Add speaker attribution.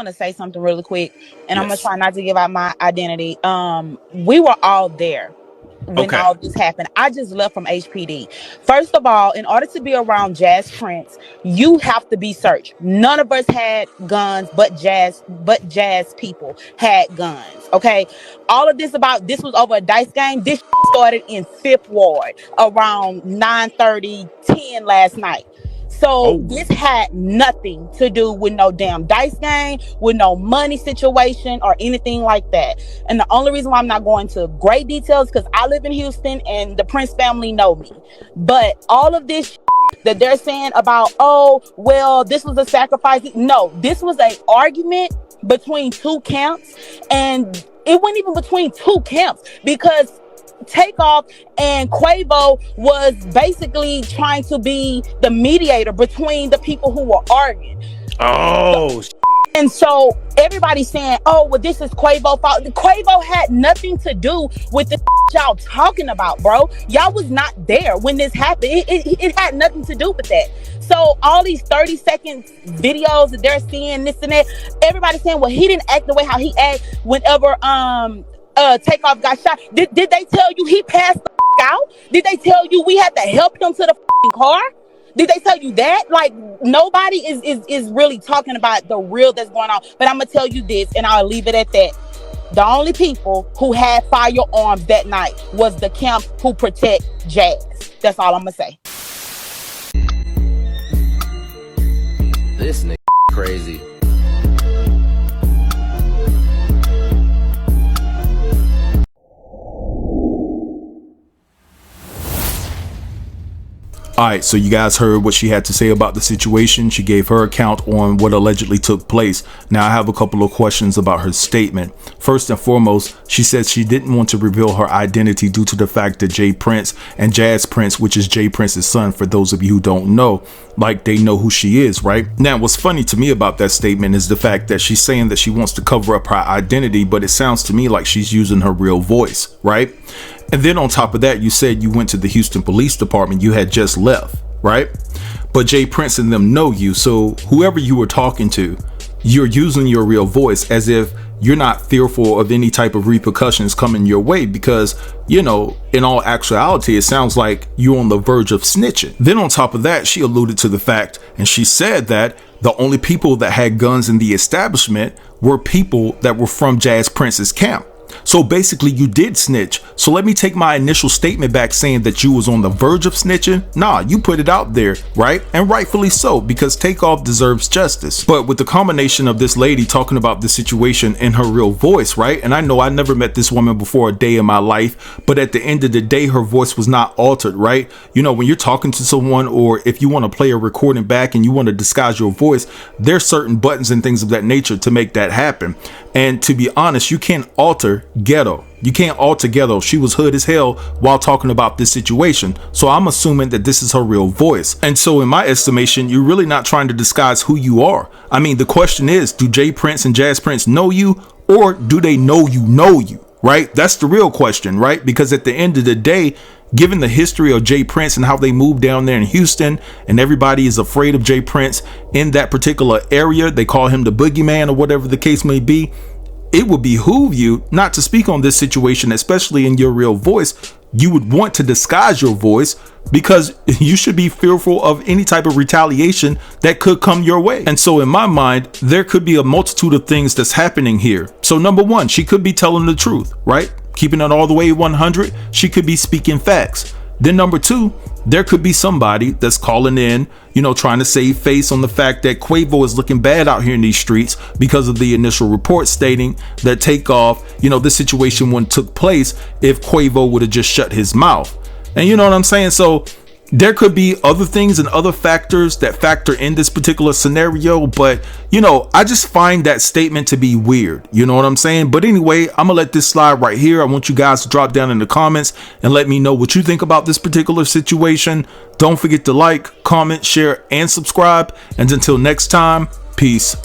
Speaker 1: to say something really quick, and I'm gonna
Speaker 2: Yes.
Speaker 1: try not to give out my identity. We were all there when
Speaker 2: Okay.
Speaker 1: all this happened. I just left from HPD. First of all, in order to be around Jas Prince, you have to be searched. None of us had guns, but Jas people had guns. Okay, all of this was over a dice game. This started in Fifth Ward around 9:30, 10 last night. So
Speaker 2: Oh.
Speaker 1: this had nothing to do with no damn dice game, with no money situation or anything like that. And the only reason why I'm not going to great details because I live in Houston and the Prince family know me. But all of this that they're saying about, oh, well, this was a sacrifice. No, this was an argument between two camps, and it wasn't even between two camps because Takeoff and Quavo was basically trying to be the mediator between the people who were arguing.
Speaker 2: Oh.
Speaker 1: And so everybody's saying, oh, well, this is Quavo's fault. Quavo had nothing to do with the y'all talking about, bro. Y'all was not there when this happened. It had nothing to do with that. So all these 30-second videos that they're seeing, this and that, everybody's saying, well, he didn't act the way how he act whenever Takeoff got shot. Did they tell you he passed the out? Did they tell you we had to help him to the car? Did they tell you that? Like, nobody is really talking about the real that's going on. But I'm gonna tell you this, and I'll leave it at that. The only people who had firearms that night was the camp who protect Jas. That's all I'm gonna say.
Speaker 3: This nigga crazy.
Speaker 2: Alright, so you guys heard what she had to say about the situation. She gave her account on what allegedly took place. Now I have a couple of questions about her statement. First and foremost, she said she didn't want to reveal her identity due to the fact that J Prince and Jas Prince, which is J Prince's son, for those of you who don't know, like, they know who she is, right? Now, what's funny to me about that statement is the fact that she's saying that she wants to cover up her identity, but it sounds to me like she's using her real voice, right? And then on top of that, you said you went to the Houston Police Department. You had just left, right? But J Prince and them know you. So whoever you were talking to, you're using your real voice as if you're not fearful of any type of repercussions coming your way because, you know, in all actuality, it sounds like you're on the verge of snitching. Then on top of that, she alluded to the fact, and she said that the only people that had guns in the establishment were people that were from Jas Prince's camp. So basically you did snitch. So let me take my initial statement back saying that you was on the verge of snitching. Nah, you put it out there, right? And rightfully so, because Takeoff deserves justice. But with the combination of this lady talking about the situation in her real voice, right? And I know I never met this woman before a day in my life, but at the end of the day, her voice was not altered, right? You know, when you're talking to someone, or if you want to play a recording back and you want to disguise your voice, there's certain buttons and things of that nature to make that happen. And to be honest, you can't alter ghetto. You can't alter ghetto. She was hood as hell while talking about this situation. So I'm assuming that this is her real voice. And so in my estimation, you're really not trying to disguise who you are. I mean, the question is, do J Prince and Jas Prince know you, or do they know you, right? That's the real question, right? Because at the end of the day, given the history of J Prince and how they moved down there in Houston, and everybody is afraid of J Prince in that particular area, they call him the boogeyman or whatever the case may be, it would behoove you not to speak on this situation, especially in your real voice. You would want to disguise your voice because you should be fearful of any type of retaliation that could come your way. And so in my mind, there could be a multitude of things that's happening here. So number one, she could be telling the truth, right? Keeping it all the way 100, she could be speaking facts. Then number two, there could be somebody that's calling in, you know, trying to save face on the fact that Quavo is looking bad out here in these streets because of the initial report stating that Takeoff, you know, this situation wouldn't took place if Quavo would have just shut his mouth. And you know what I'm saying? So there could be other things and other factors that factor in this particular scenario, but you know, I just find that statement to be weird. You know what I'm saying? But anyway, I'm gonna let this slide right here. I want you guys to drop down in the comments and let me know what you think about this particular situation. Don't forget to like, comment, share, and subscribe. And until next time, peace.